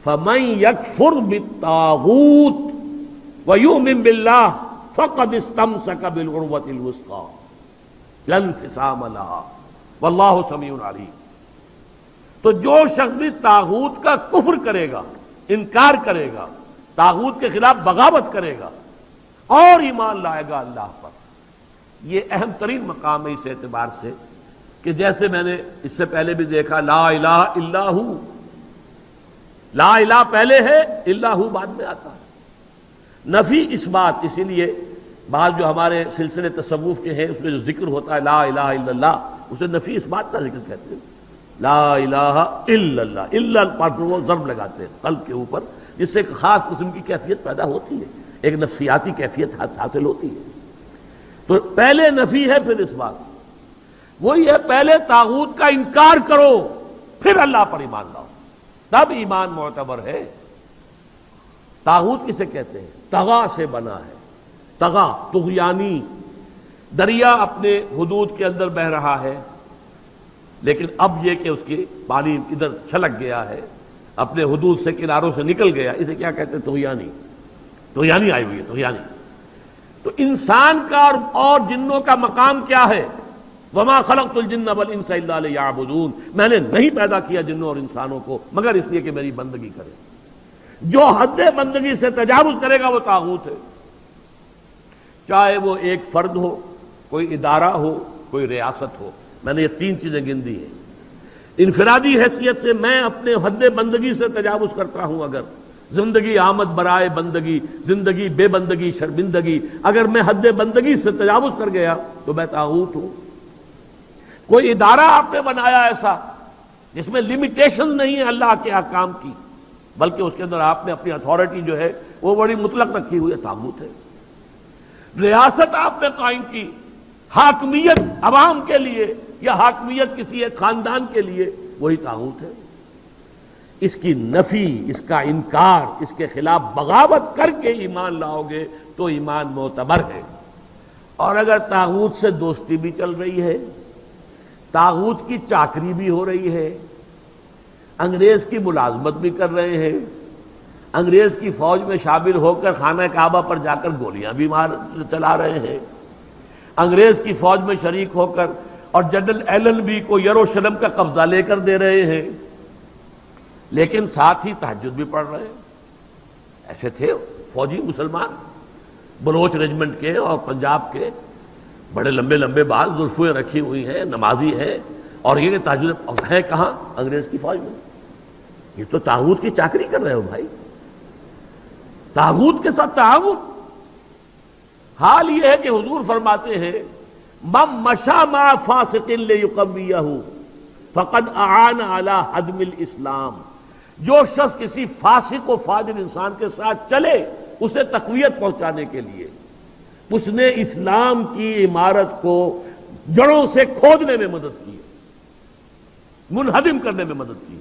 فَمَن يَكْفُرْ بِالطَّاغُوتِ وَيُؤْمِن بِاللَّهِ فَقَدِ اسْتَمْسَكَ بِالْعُرْوَةِ الْوُثْقَىٰ لَا انفصام لَهَا وَاللَّهُ سَمِيعٌ عَلِيمٌ۔ تو جو شخص بھی طاغوت کا کفر کرے گا، انکار کرے گا، طاغوت کے خلاف بغاوت کرے گا اور ایمان لائے گا اللہ پر، یہ اہم ترین مقام ہے اس اعتبار سے کہ جیسے میں نے اس سے پہلے بھی دیکھا لا الہ الا ہو، لا الہ پہلے ہے، الا ہو بعد میں آتا ہے، نفی اس بات۔ اسی لیے بعض جو ہمارے سلسلے تصوف کے ہیں اس میں جو ذکر ہوتا ہے لا الہ الا اللہ، اسے نفی اس بات کا ذکر کہتے ہیں، لا الہ الا اللہ، الا پر وہ ضرب لگاتے ہیں قلب کے اوپر، جس سے ایک خاص قسم کی کیفیت پیدا ہوتی ہے، ایک نفسیاتی کیفیت حاصل ہوتی ہے۔ تو پہلے نفی ہے پھر اس بات، وہی ہے پہلے طاغوت کا انکار کرو پھر اللہ پر ایمان لاؤ، تب ایمان معتبر ہے۔ طاغوت کسے کہتے ہیں؟ طغا سے بنا ہے، طغا طغیانی، دریا اپنے حدود کے اندر بہ رہا ہے لیکن اب یہ کہ اس کی پانی ادھر چھلک گیا ہے، اپنے حدود سے کناروں سے نکل گیا، اسے کیا کہتے ہیں؟ طغیانی، طغیانی آئی ہوئی ہے، طغیانی۔ تو انسان کا اور جنوں کا مقام کیا ہے؟ وما خلقت الجن والانس الا لیعبدون، میں نے نہیں پیدا کیا جنوں اور انسانوں کو مگر اس لیے کہ میری بندگی کرے۔ جو حد بندگی سے تجاوز کرے گا وہ طاغوت ہے، چاہے وہ ایک فرد ہو، کوئی ادارہ ہو، کوئی ریاست ہو۔ میں نے یہ تین چیزیں گن دی ہیں۔ انفرادی حیثیت سے میں اپنے حد بندگی سے تجاوز کرتا ہوں، اگر زندگی آمد برائے بندگی، زندگی بے بندگی شرمندگی، اگر میں حد بندگی سے تجاوز کر گیا تو میں طاغوت ہوں۔ کوئی ادارہ آپ نے بنایا ایسا جس میں لمیٹیشن نہیں ہے اللہ کے احکام کی، بلکہ اس کے اندر آپ نے اپنی اتھارٹی جو ہے وہ بڑی مطلق رکھی ہوئی ہے، طاغوت ہے۔ ریاست آپ نے قائم کی، حاکمیت عوام کے لیے یا حاکمیت کسی ایک خاندان کے لیے، وہی طاغوت ہے۔ اس کی نفی، اس کا انکار، اس کے خلاف بغاوت کر کے ایمان لاؤ گے تو ایمان معتبر ہے۔ اور اگر طاغوت سے دوستی بھی چل رہی ہے، طاغوت کی چاکری بھی ہو رہی ہے، انگریز کی ملازمت بھی کر رہے ہیں، انگریز کی فوج میں شامل ہو کر خانہ کعبہ پر جا کر گولیاں بھی چلا رہے ہیں، انگریز کی فوج میں شریک ہو کر اور جنرل ایلن بی کو یروشلم کا قبضہ لے کر دے رہے ہیں، لیکن ساتھ ہی تہجد بھی پڑھ رہے ہیں۔ ایسے تھے فوجی مسلمان بلوچ ریجمنٹ کے اور پنجاب کے، بڑے لمبے لمبے بال، زلفیں رکھی ہوئی ہیں، نمازی ہیں، اور یہ کہ تہجد ہے کہاں؟ انگریز کی فوج میں۔ یہ تو طاغوت کی چاکری کر رہے ہو بھائی، طاغوت کے ساتھ تعاون۔ حال یہ ہے کہ حضور فرماتے ہیں من مشى مع فاسق ليقويه فقد اعان على هدم الاسلام، جو شخص کسی فاسق و فاجر انسان کے ساتھ چلے اسے تقویت پہنچانے کے لیے، اس نے اسلام کی عمارت کو جڑوں سے کھودنے میں مدد کی، منہدم کرنے میں مدد کی۔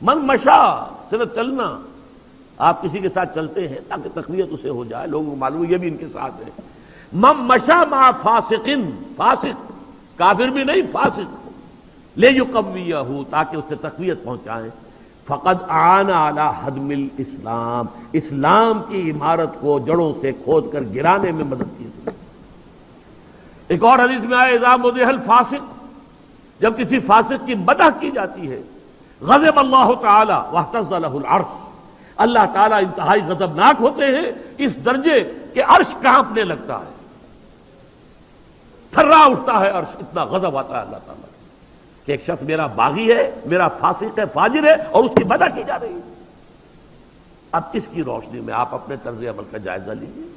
من مشا صرف چلنا، آپ کسی کے ساتھ چلتے ہیں تاکہ تقویت اسے ہو جائے، لوگوں کو معلوم یہ بھی ان کے ساتھ ہے۔ من مشا مع فاسق، فاسق کافر بھی نہیں، فاسق لیقویہ، تاکہ اسے تقویت پہنچائیں۔ فقد اعان علی ہدم الاسلام، اسلام کی عمارت کو جڑوں سے کھود کر گرانے میں مدد کی۔ ایک اور حدیث میں آیا اذا مدح الفاسق، جب کسی فاسق کی مدح کی جاتی ہے، غضب اللہ تعالی واہتز لہ العرش، اللہ تعالیٰ انتہائی غضبناک ہوتے ہیں اس درجے کہ عرش کانپنے لگتا ہے، تھرا اٹھتا ہے عرش، اتنا غضب آتا ہے اللہ تعالیٰ کہ ایک شخص میرا باغی ہے، میرا فاسق ہے، فاجر ہے، اور اس کی مدح کی جا رہی ہے۔ اب اس کی روشنی میں آپ اپنے طرز عمل کا جائزہ لیجیے۔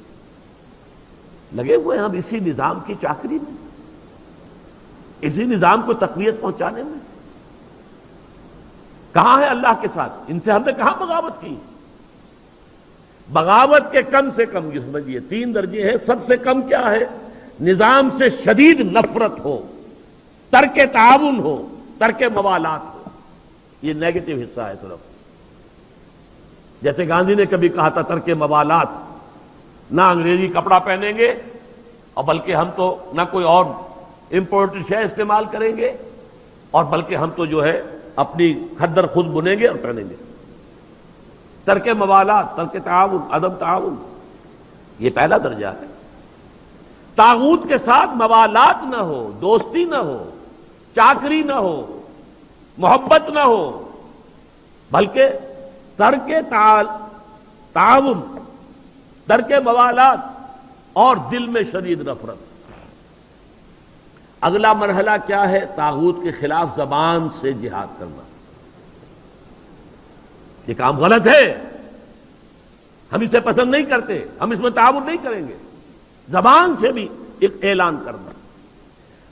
لگے ہوئے ہم اسی نظام کی چاکری میں، اسی نظام کو تقویت پہنچانے میں۔ کہاں ہے اللہ کے ساتھ؟ ان سے ہم نے کہاں بغاوت کی؟ بغاوت کے کم سے کم یہ سمجھیے تین درجے ہیں۔ سب سے کم کیا ہے؟ نظام سے شدید نفرت ہو، ترک تعاون ہو، ترک موالات ہو، یہ نیگیٹو حصہ ہے صرف۔ جیسے گاندھی نے کبھی کہا تھا ترک موالات، نہ انگریزی کپڑا پہنیں گے اور بلکہ ہم تو نہ کوئی اور امپورٹڈ شے استعمال کریں گے، اور بلکہ ہم تو جو ہے اپنی کھدر خود بنیں گے اور پہنیں گے۔ ترک موالات، ترک تعاون، عدم تعاون، یہ پہلا درجہ ہے۔ طاغوت کے ساتھ موالات نہ ہو، دوستی نہ ہو، چاکری نہ ہو، محبت نہ ہو، بلکہ ترک تعاون، ترک موالات اور دل میں شدید نفرت۔ اگلا مرحلہ کیا ہے؟ طاغوت کے خلاف زبان سے جہاد کرنا۔ یہ کام غلط ہے، ہم اسے پسند نہیں کرتے، ہم اس میں تعاون نہیں کریں گے، زبان سے بھی ایک اعلان کرنا۔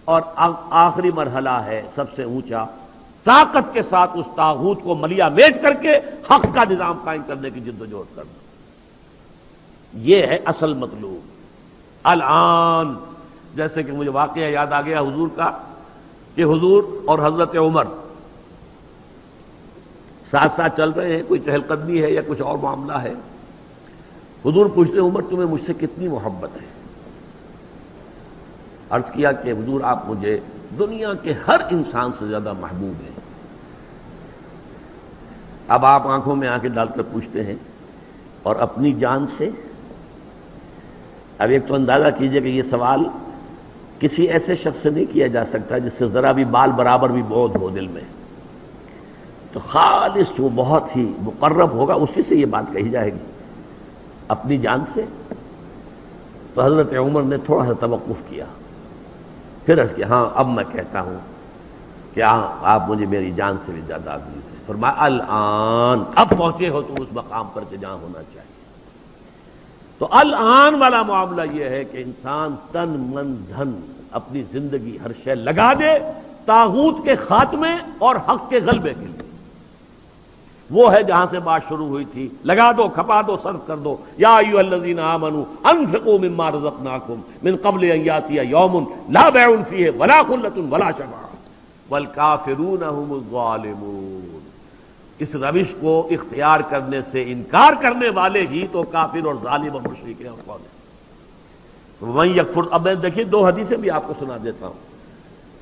اور آخری مرحلہ ہے سب سے اونچا، طاقت کے ساتھ اس طاغوت کو ملیا میٹ کر کے حق کا نظام قائم کرنے کی جد و جہد کرنا۔ یہ ہے اصل مطلوب۔ الآن جیسے کہ مجھے واقعہ یاد آ گیا حضور کا، کہ حضور اور حضرت عمر ساتھ ساتھ چل رہے ہیں، کوئی چہل قدمی ہے یا کچھ اور معاملہ ہے۔ حضور پوچھتے ہیں عمر تمہیں مجھ سے کتنی محبت ہے؟ عرض کیا کہ حضور آپ مجھے دنیا کے ہر انسان سے زیادہ محبوب ہیں۔ اب آپ آنکھوں میں آنکھیں ڈال کر پوچھتے ہیں اور اپنی جان سے؟ اب ایک تو اندازہ کیجئے کہ یہ سوال کسی ایسے شخص سے نہیں کیا جا سکتا جس سے ذرا بھی بال برابر بھی بودھ ہو دل میں، تو خالص وہ بہت ہی مقرب ہوگا، اسی سے یہ بات کہی جائے گی۔ اپنی جان سے؟ تو حضرت عمر نے تھوڑا سا توقف کیا، پھر عرض کیا ہاں اب میں کہتا ہوں کہ آپ مجھے میری جان سے بھی زیادہ عزیز ہیں۔ فرمایا الآن، اب پہنچے ہو تم اس مقام پر کہ جہاں ہونا چاہیے۔ تو الآن والا معاملہ یہ ہے کہ انسان تن من دھن اپنی زندگی ہر شے لگا دے طاغوت کے خاتمے اور حق کے غلبے کے لیے۔ وہ ہے جہاں سے بات شروع ہوئی تھی، لگا دو، کھپا دو، صرف کر دو۔ یا ایھا الذین آمنوا انفقوا مما رزقناکم من قبل ان یاتی یوم لا بیع فیہ ولا خلۃ ولا شفاعۃ والکافرون هم الظالمون۔ اس روش کو اختیار کرنے سے انکار کرنے والے ہی تو کافر اور ظالم اور مشرک ہیں۔ اور کون ہے؟ ومن یکفر، اب میں دیکھیے دو حدیثیں بھی آپ کو سنا دیتا ہوں،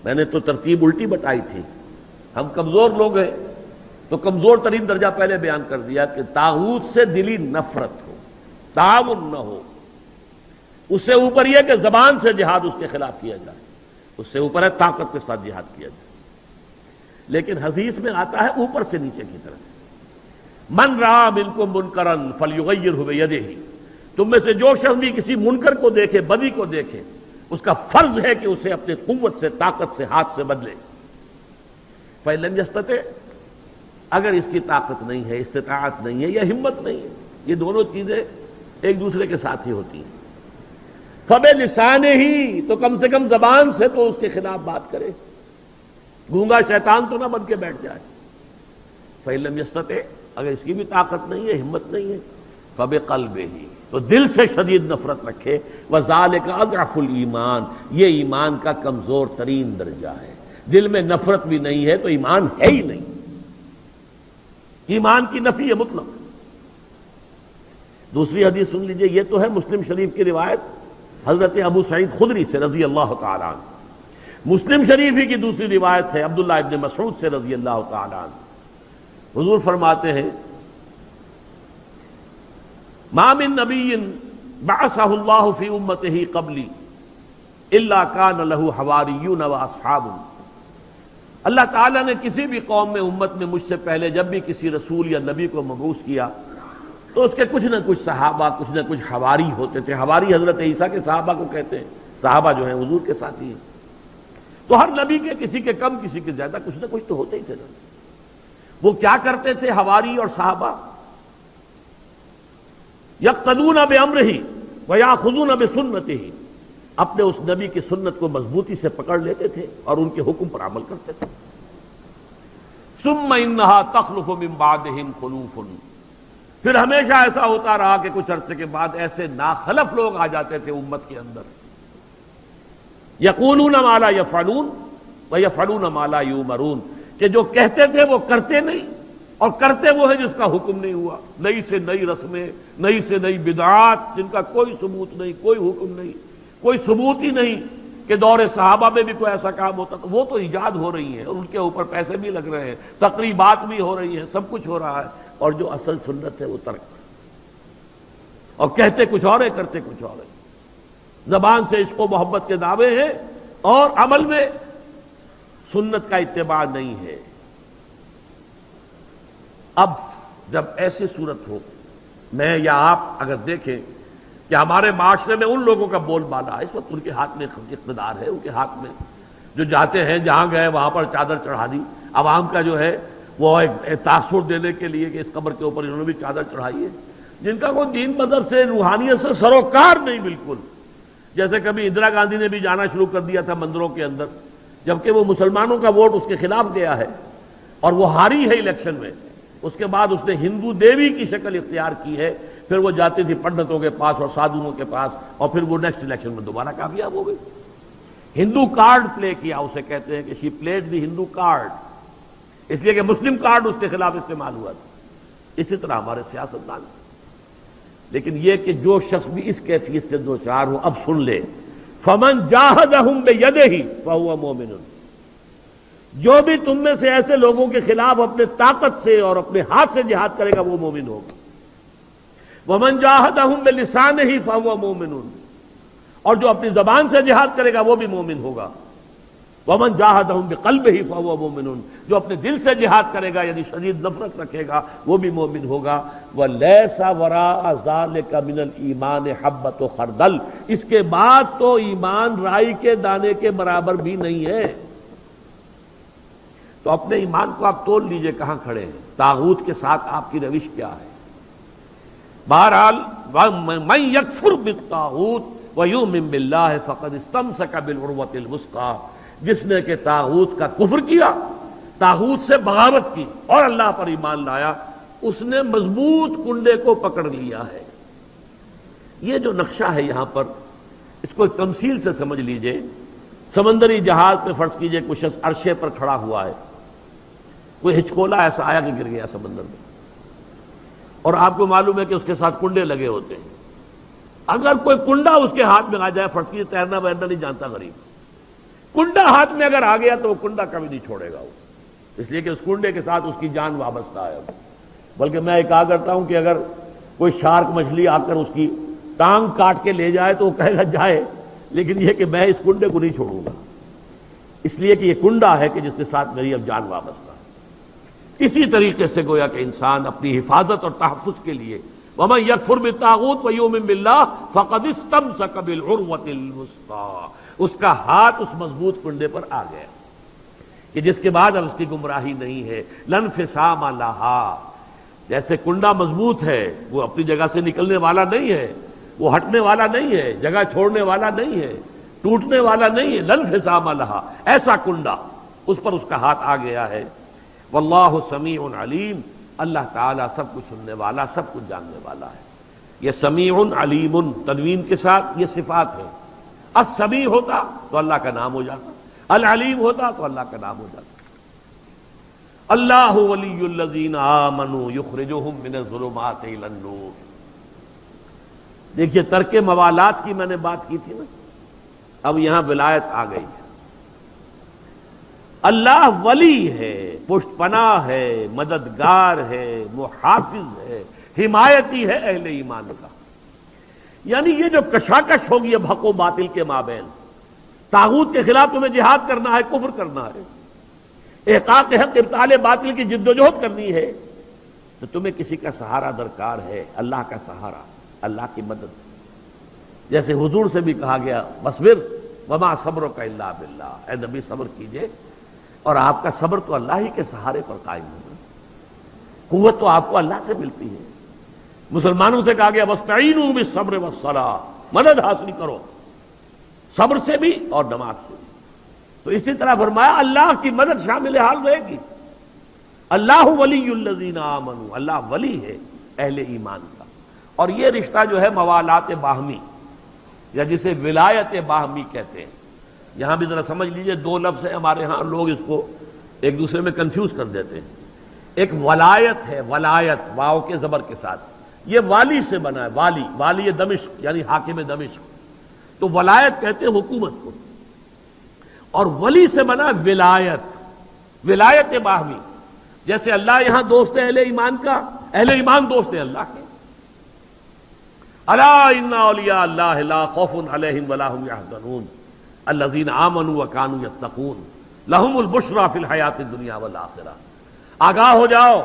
میں نے تو ترتیب الٹی بتائی تھی۔ ہم کمزور لوگ ہیں تو کمزور ترین درجہ پہلے بیان کر دیا کہ طاغوت سے دلی نفرت ہو، تعاون نہ ہو۔ اس سے اوپر یہ کہ زبان سے جہاد اس کے خلاف کیا جائے، اس سے اوپر ہے طاقت کے ساتھ جہاد کیا جائے۔ لیکن حدیث میں آتا ہے اوپر سے نیچے کی طرف، من رأى منکم منکرا فلیغیرہ بیدہ، تم میں سے جو شخص بھی کسی منکر کو دیکھے، بدی کو دیکھے، اس کا فرض ہے کہ اسے اپنے قوت سے، طاقت سے، ہاتھ سے بدلے۔ فإن لم يستطع، اگر اس کی طاقت نہیں ہے، استطاعت نہیں ہے یا ہمت نہیں ہے، یہ دونوں چیزیں ایک دوسرے کے ساتھ ہی ہوتی ہیں، فبلسانہ، تو کم سے کم زبان سے تو اس کے خلاف بات کرے، گونگا شیطان تو نہ بن کے بیٹھ جائے۔ فإن لم يستطع، اگر اس کی بھی طاقت نہیں ہے، ہمت نہیں ہے، فبقلبہ، تو دل سے شدید نفرت رکھے، وذالک اضعف الایمان، یہ ایمان کا کمزور ترین درجہ ہے۔ دل میں نفرت بھی نہیں ہے تو ایمان ہے ہی نہیں، ایمان کی نفی ہے مطلق۔ دوسری حدیث سن لیجئے، یہ تو ہے مسلم شریف کی روایت حضرت ابو سعید خدری سے رضی اللہ تعالی عنہ۔ مسلم شریف ہی کی دوسری روایت ہے عبداللہ ابن مسعود سے رضی اللہ تعالی عنہ۔ حضور فرماتے ہیں ما من نبی بعثہ اللہ فی امتہ قبلی الا کان لہ حواریون و اصحاب، اللہ تعالیٰ نے کسی بھی قوم میں، امت میں مجھ سے پہلے جب بھی کسی رسول یا نبی کو مبعوث کیا تو اس کے کچھ نہ کچھ صحابہ، کچھ نہ کچھ حواری ہوتے تھے۔ حواری حضرت عیسیٰ کے صحابہ کو کہتے ہیں، صحابہ جو ہیں حضور کے ساتھی ہیں۔ تو ہر نبی کے کسی کے کم کسی کے زیادہ کچھ نہ کچھ تو ہوتے ہی تھے نا۔ وہ کیا کرتے تھے حواری اور صحابہ؟ یقتدون بامرہ ویاخذون بسنتہ، اپنے اس نبی کی سنت کو مضبوطی سے پکڑ لیتے تھے اور ان کے حکم پر عمل کرتے تھے۔ ثم انہا تخلف من بعدہم خلوف، پھر ہمیشہ ایسا ہوتا رہا کہ کچھ عرصے کے بعد ایسے ناخلف لوگ آ جاتے تھے امت کے اندر، یقولون ما لا یفعلون ویفعلون ما لا یؤمرون، کہ جو کہتے تھے وہ کرتے نہیں اور کرتے وہ ہیں جس کا حکم نہیں ہوا۔ نئی سے نئی رسمیں، نئی سے نئی بدعات جن کا کوئی ثبوت نہیں، کوئی حکم نہیں، کوئی ثبوت ہی نہیں کہ دور صحابہ میں بھی کوئی ایسا کام ہوتا، وہ تو ایجاد ہو رہی ہے اور ان کے اوپر پیسے بھی لگ رہے ہیں، تقریبات بھی ہو رہی ہیں، سب کچھ ہو رہا ہے، اور جو اصل سنت ہے وہ ترک، اور کہتے کچھ اور ہے کرتے کچھ اور ہے۔ زبان سے عشق و محبت کے دعوے ہیں اور عمل میں سنت کا اتباع نہیں ہے۔ اب جب ایسی صورت ہو، میں یا آپ اگر دیکھیں کہ ہمارے معاشرے میں ان لوگوں کا بول بالا ہے، اس وقت ان کے ہاتھ میں اقتدار ہے، ان کے ہاتھ میں جو جاتے ہیں جہاں گئے وہاں پر چادر چڑھا دی، عوام کا جو ہے وہ ایک تاثر دینے کے لیے کہ اس قبر کے اوپر انہوں نے بھی چادر چڑھائی ہے، جن کا کوئی دین مذہب سے روحانیت سے سروکار نہیں بالکل۔ جیسے کبھی اندرا گاندھی نے بھی جانا شروع کر دیا تھا مندروں کے اندر، جبکہ وہ مسلمانوں کا ووٹ اس کے خلاف گیا ہے اور وہ ہاری ہے الیکشن میں۔ اس کے بعد اس نے ہندو دیوی کی شکل اختیار کی ہے، پھر وہ جاتی تھی پنڈتوں کے پاس اور سادھوؤں کے پاس، اور پھر وہ نیکسٹ الیکشن میں دوبارہ کامیاب ہو گئی۔ ہندو کارڈ پلے کیا، اسے کہتے ہیں کہ شی پلیڈ دی ہندو کارڈ، اس لیے کہ مسلم کارڈ اس کے خلاف استعمال ہوا تھا۔ اسی طرح ہمارے سیاستدان، لیکن یہ کہ جو شخص بھی اس کیفیت سے دو چار ہو، اب سن لے، فمن جاہدہم بیدہ فہو مومن، جو بھی تم میں سے ایسے لوگوں کے خلاف اپنے طاقت سے اور اپنے ہاتھ سے جہاد کرے گا وہ مومن ہوگا۔ ومن جاہدہم بلسانہ فہو مومن، اور جو اپنی زبان سے جہاد کرے گا وہ بھی مومن ہوگا۔ ومن جاہدہم بقلبہ فہو مومن، جو اپنے دل سے جہاد کرے گا یعنی شدید نفرت رکھے گا وہ بھی مومن ہوگا۔ ولیس وراء ذلک من الایمان حبۃ خردل، اس کے بعد تو ایمان رائی کے دانے کے برابر بھی نہیں ہے۔ تو اپنے ایمان کو آپ تول لیجئے کہاں کھڑے ہیں، طاغوت کے ساتھ آپ کی روش کیا ہے۔ بہرحال من یکفر بالطاغوت ویؤمن باللہ فقد استمسک بالعروۃ الوثقی، جس نے کہ طاغوت کا کفر کیا، طاغوت سے بغاوت کی اور اللہ پر ایمان لایا، اس نے مضبوط کنڈے کو پکڑ لیا ہے۔ یہ جو نقشہ ہے یہاں پر، اس کو ایک تمثیل سے سمجھ لیجئے۔ سمندری جہاز پہ فرض کیجئے کچھ شخص عرشے پر کھڑا ہوا ہے، کوئی ہچکولا ایسا آیا کہ گر گیا سمندر میں، اور آپ کو معلوم ہے کہ اس کے ساتھ کنڈے لگے ہوتے ہیں۔ اگر کوئی کنڈا اس کے ہاتھ میں آ جائے، فرض کیجئے تیرنا ویرنا نہیں جانتا غریب، کنڈا ہاتھ میں اگر آ گیا تو وہ کنڈا کبھی نہیں چھوڑے گا وہ، اس لیے کہ اس کنڈے کے ساتھ اس کی جان وابستہ ہے۔ بلکہ میں یہ کہا کرتا ہوں کہ اگر کوئی شارک مچھلی آ کر اس کی ٹانگ کاٹ کے لے جائے تو وہ کہے گا جائے، لیکن یہ کہ میں اس کنڈے کو نہیں چھوڑوں گا، اس لیے کہ یہ کنڈا ہے کہ جس کے ساتھ میری اب جان وابستہ ہے۔ اسی طریقے سے گویا کہ انسان اپنی حفاظت اور تحفظ کے لیے وَمَن يَكْفُرْ بِالطَّاغُوتِ وَيُؤْمِن بِاللَّهِ فَقَدِ اسْتَمْسَكَ بِالْعُرْوَةِ الْوُثْقَىٰ، اس کا ہاتھ اس مضبوط کنڈے پر آ گیا کہ جس کے بعد اب اس کی گمراہی نہیں ہے۔ لَا انفصام لَهَا، جیسے کنڈا مضبوط ہے، وہ اپنی جگہ سے نکلنے والا نہیں ہے، وہ ہٹنے والا نہیں ہے، جگہ چھوڑنے والا نہیں ہے، ٹوٹنے والا نہیں ہے۔ لَا انفصام لَهَا، ایسا کنڈا اس پر اس کا ہاتھ آ گیا ہے۔ واللہ سمیع علیم، اللہ تعالیٰ سب کچھ سننے والا، سب کچھ جاننے والا ہے۔ یہ سمیع علیم تنوین کے ساتھ یہ صفات ہے۔ السمیع ہوتا تو اللہ کا نام ہو جاتا، العلیم ہوتا تو اللہ کا نام ہو جاتا۔ اللہ ولی الذین آمنوا یخرجہم من الظلمات الی النور۔ دیکھیے ترک موالات کی میں نے بات کی تھی نا، اب یہاں ولایت آ گئی ہے۔ اللہ ولی ہے، پشت پناہ ہے، مددگار ہے، محافظ ہے، حمایتی ہے اہل ایمان کا۔ یعنی یہ جو کشاکش ہوگی اب حق و باطل کے مابین، طاغوت کے خلاف تمہیں جہاد کرنا ہے، کفر کرنا ہے، احقاق حق ابطال باطل کی جد و جہد کرنی ہے، تو تمہیں کسی کا سہارا درکار ہے، اللہ کا سہارا، اللہ کی مدد۔ جیسے حضور سے بھی کہا گیا وَاصْبِرْ وَمَا صَبْرُكَ إِلَّا بِاللَّهِ، اے نبی صبر کیجئے اور آپ کا صبر تو اللہ ہی کے سہارے پر قائم ہوگا، قوت تو آپ کو اللہ سے ملتی ہے۔ مسلمانوں سے کہا گیا وَاسْتَعِينُوا بِالصَّبْرِ وَالصَّلَاةِ، مدد حاصل کرو صبر سے بھی اور نماز سے بھی۔ تو اسی طرح فرمایا اللہ کی مدد شامل حال رہے گی۔ اللہ ولی الذین آمنوا، اللہ ولی ہے اہل ایمان کا۔ اور یہ رشتہ جو ہے موالات باہمی یا جسے ولایت باہمی کہتے ہیں، یہاں بھی ذرا سمجھ لیجئے، دو لفظ ہیں ہمارے ہاں، لوگ اس کو ایک دوسرے میں کنفیوز کر دیتے ہیں۔ ایک ولایت ہے، ولایت واو کے زبر کے ساتھ، یہ والی سے بنا ہے، والی، والی دمشق یعنی حاکم دمشق، تو ولایت کہتے ہیں حکومت کو، اور ولی سے بنا ولایت، ولایت باہمی، جیسے اللہ یہاں دوست ہے اہل ایمان کا، اہل ایمان دوست ہیں اللہ کے. الا ان اولیاء اللہ لا خوف علیہم ولا هم يحزنون الذین آمنوا وكانوا يتقون لهم البشرى فی الحیات الدنیا والآخرہ. آگاہ ہو جاؤ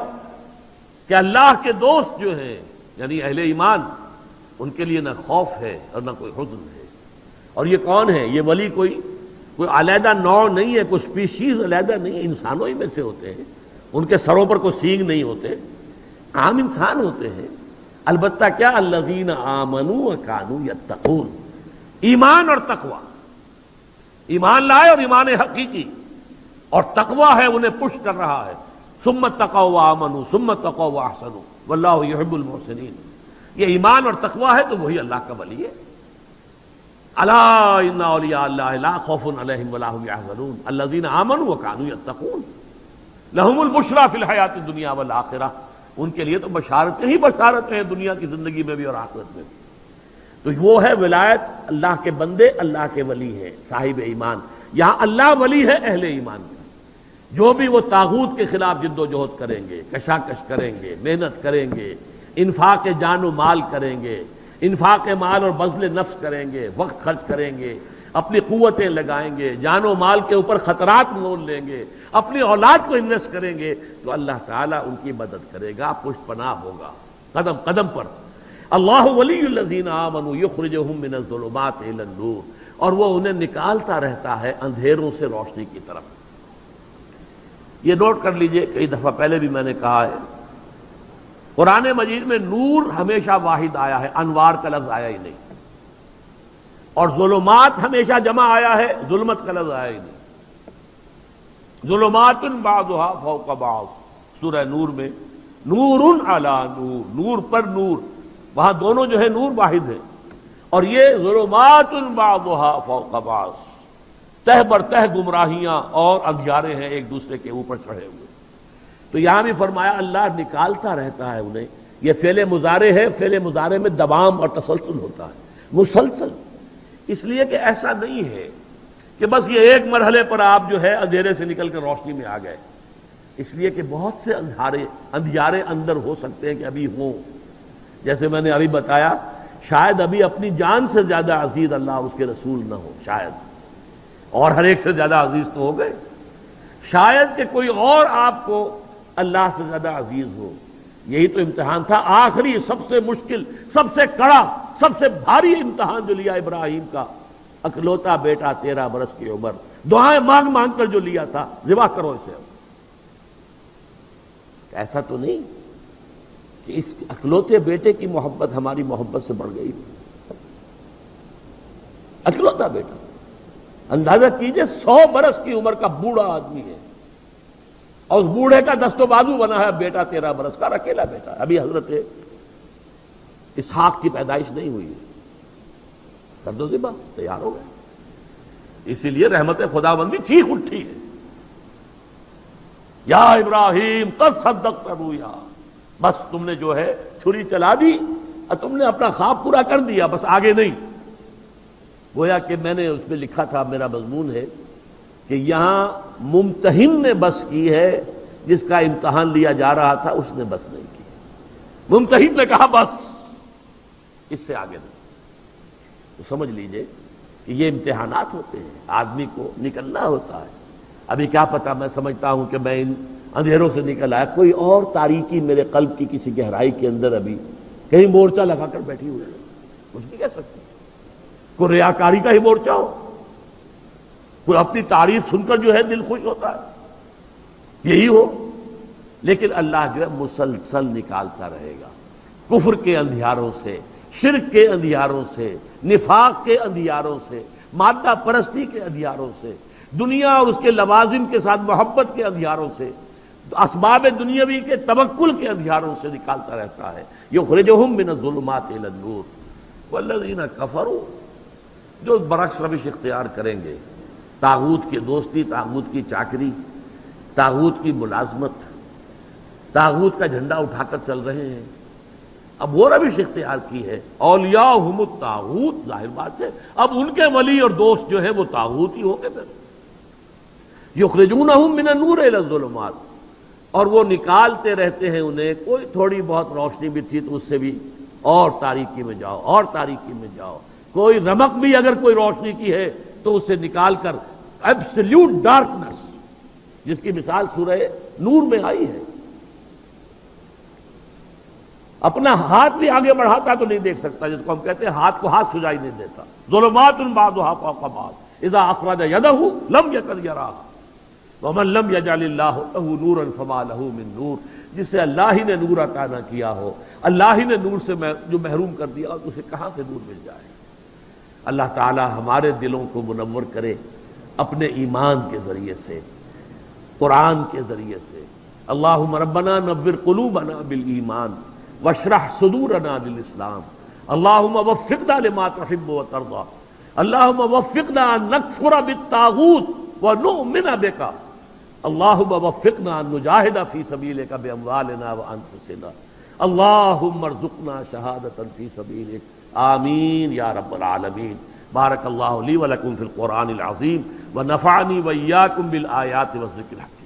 کہ اللہ کے دوست جو ہیں یعنی اہل ایمان، ان کے لیے نہ خوف ہے اور نہ کوئی حزن ہے. اور یہ کون ہے؟ یہ ولی کوئی علیحدہ نوع نہیں ہے، کوئی سپیشیز علیحدہ نہیں ہے، انسانوں ہی میں سے ہوتے ہیں. ان کے سروں پر کوئی سینگ نہیں ہوتے، عام انسان ہوتے ہیں. البتہ کیا؟ الذین آمنوا وکانوا یتقون. ایمان اور تقوی، ایمان لائے اور ایمان حقیقی، اور تقوی ہے انہیں پش کر رہا ہے. ثم اتقوا وآمنوا ثم اتقوا واحسنوا واللہ یحب المحسنین. یہ ایمان اور تقوی ہے تو وہی اللہ کا ولی ہے. الا ان اولیاء اللہ لا خوف علیہم ولا هم يحزنون الذین آمنوا وكانوا يتقون لهم البشرى فی الحیات الدنیا والآخرہ. ان کے لیے تو بشارتیں ہی بشارتیں ہیں دنیا کی زندگی میں بھی اور آخرت میں بھی. تو وہ ہے ولایت، اللہ کے بندے اللہ کے ولی ہیں صاحب ایمان. یہاں اللہ ولی ہے اہل ایمان کا. جو بھی وہ طاغوت کے خلاف جد و جہد کریں گے، کشاکش کریں گے، محنت کریں گے، انفاق جان و مال کریں گے، انفاق مال اور بذل نفس کریں گے، وقت خرچ کریں گے، اپنی قوتیں لگائیں گے، جان و مال کے اوپر خطرات مول لیں گے، اپنی اولاد کو انویسٹ کریں گے، تو اللہ تعالیٰ ان کی مدد کرے گا، پشت پناہ ہوگا قدم قدم پر. اللہ ولی الذین آمنوا یخرجہم من الظلمات الی النور. اور وہ انہیں نکالتا رہتا ہے اندھیروں سے روشنی کی طرف. یہ نوٹ کر لیجئے، کئی دفعہ پہلے بھی میں نے کہا ہے، قرآن مجید میں نور ہمیشہ واحد آیا ہے، انوار کا لفظ آیا ہی نہیں. اور ظلمات ہمیشہ جمع آیا ہے، ظلمت کا لفظ آیا ہی نہیں. ظلمات بعضها فوق بعض سورہ نور میں نور علی نور، نور پر نور، وہاں دونوں جو ہے نور واحد ہے. اور یہ ظلمات بعضها فوق بعض، تہ بر تہ گمراہیاں اور اندھیارے ہیں ایک دوسرے کے اوپر چڑھے ہوئے. تو یہاں بھی فرمایا اللہ نکالتا رہتا ہے انہیں. یہ فعل مضارع ہے، فعل مضارع میں دوام اور تسلسل ہوتا ہے، مسلسل. اس لیے کہ ایسا نہیں ہے کہ بس یہ ایک مرحلے پر آپ جو ہے اندھیرے سے نکل کر روشنی میں آ گئے. اس لیے کہ بہت سے اندھیارے اندر ہو سکتے ہیں کہ ابھی ہوں. جیسے میں نے ابھی بتایا، شاید ابھی اپنی جان سے زیادہ عزیز اللہ اس کے رسول نہ ہو، شاید، اور ہر ایک سے زیادہ عزیز تو ہو گئے. شاید کہ کوئی اور آپ کو اللہ سے زیادہ عزیز ہو. یہی تو امتحان تھا آخری، سب سے مشکل، سب سے کڑا، سب سے بھاری امتحان جو لیا ابراہیم کا. اکلوتا بیٹا 13 برس کی عمر، دعائیں مانگ مانگ کر جو لیا تھا، ذبح کرو اسے. ایسا تو نہیں کہ اس اکلوتے بیٹے کی محبت ہماری محبت سے بڑھ گئی. اکلوتا بیٹا، اندازہ کیجئے 100 برس کی عمر کا بوڑھا آدمی ہے، اور اس بوڑھے کا دست و بازو بنا ہے بیٹا 13 برس کا، اکیلا بیٹا. ابھی حضرت اسحاق کی پیدائش نہیں ہوئی، کر دو ذبح، تیار ہو گئے. اسی لیے رحمت خداوندی چیخ اٹھی ہے، یا ابراہیم قد صدقت رؤیا. بس تم نے جو ہے چھری چلا دی اور تم نے اپنا خواب پورا کر دیا، بس آگے نہیں. گویا کہ میں نے اس میں لکھا تھا، میرا مضمون ہے کہ یہاں ممتحن نے بس کی ہے، جس کا امتحان لیا جا رہا تھا اس نے بس نہیں کی. ممتحن نے کہا بس، اس سے آگے نہیں. تو سمجھ لیجئے کہ یہ امتحانات ہوتے ہیں، آدمی کو نکلنا ہوتا ہے. ابھی کیا پتا، میں سمجھتا ہوں کہ میں ان اندھیروں سے نکل آیا، کوئی اور تاریکی میرے قلب کی کسی گہرائی کے اندر ابھی کہیں مورچہ لگا کر بیٹھی ہوئی ہے، کچھ نہیں کہہ سکتی. کوئی ریاکاری کا ہی مورچہ ہو، کوئی اپنی تعریف سن کر جو ہے دل خوش ہوتا ہے، یہی ہو. لیکن اللہ جو ہے مسلسل نکالتا رہے گا کفر کے اندھیاروں سے، شرک کے اندھیاروں سے، نفاق کے اندھیاروں سے، مادہ پرستی کے اندھیاروں سے، دنیا اور اس کے لوازم کے ساتھ محبت کے اندھیاروں سے، اسباب دنیاوی کے توکل کے اندھیاروں سے نکالتا رہتا ہے. یخرجہم من الظلمات الی النور والذین کفروا، جو برعکس روش اختیار کریں گے، طاغوت کی دوستی، طاغوت کی چاکری، طاغوت کی ملازمت، طاغوت کا جھنڈا اٹھا کر چل رہے ہیں. اب وہ روش اختیار کی ہے، اولیاءہم الطاغوت، ظاہر بات ہے اب ان کے ولی اور دوست جو ہے وہ طاغوت ہی ہوں گے. پھر یخرجونہم من النور الی الظلمات، اور وہ نکالتے رہتے ہیں انہیں، کوئی تھوڑی بہت روشنی بھی تھی تو اس سے بھی اور تاریکی میں جاؤ، اور تاریکی میں جاؤ، کوئی رمق بھی اگر کوئی روشنی کی ہے تو اسے نکال کر ایبسلیوٹ ڈارکنس، جس کی مثال سورہ نور میں آئی ہے. اپنا ہاتھ بھی آگے بڑھاتا تو نہیں دیکھ سکتا، جس کو ہم کہتے ہیں ہاتھ کو ہاتھ سجائی نہیں دیتا. ظلمات بعضها فوق بعض اذا اخرج يده لم يكن يراها ومن لم يجعل الله له نورا فما له من نور. جسے اللہ ہی نے نور عطا نہ کیا ہو، اللہ ہی نے نور سے جو محروم کر دیا ہو، تو اسے کہاں سے نور مل جائے. اللہ تعالی ہمارے دلوں کو منور کرے اپنے ایمان کے ذریعے سے، قرآن کے ذریعے سے. اللہم ربنا نور قلوبنا بالایمان واشرح صدورنا للاسلام. اللہم وفقنا لما تحب وترضى. اللہم وفقنا ان نکفر بالطاغوت ونؤمن بک. اللہم وفقنا ان نجاہد فی سبیلک باموالنا وانفسنا. اللہم ارزقنا شہادۃ فی سبیلک. آمین یا رب العالمین. بارک اللہ لی ولکم فی القرآن العظیم ونفعنی وإیاکم بالآیات والذکر الحکیم.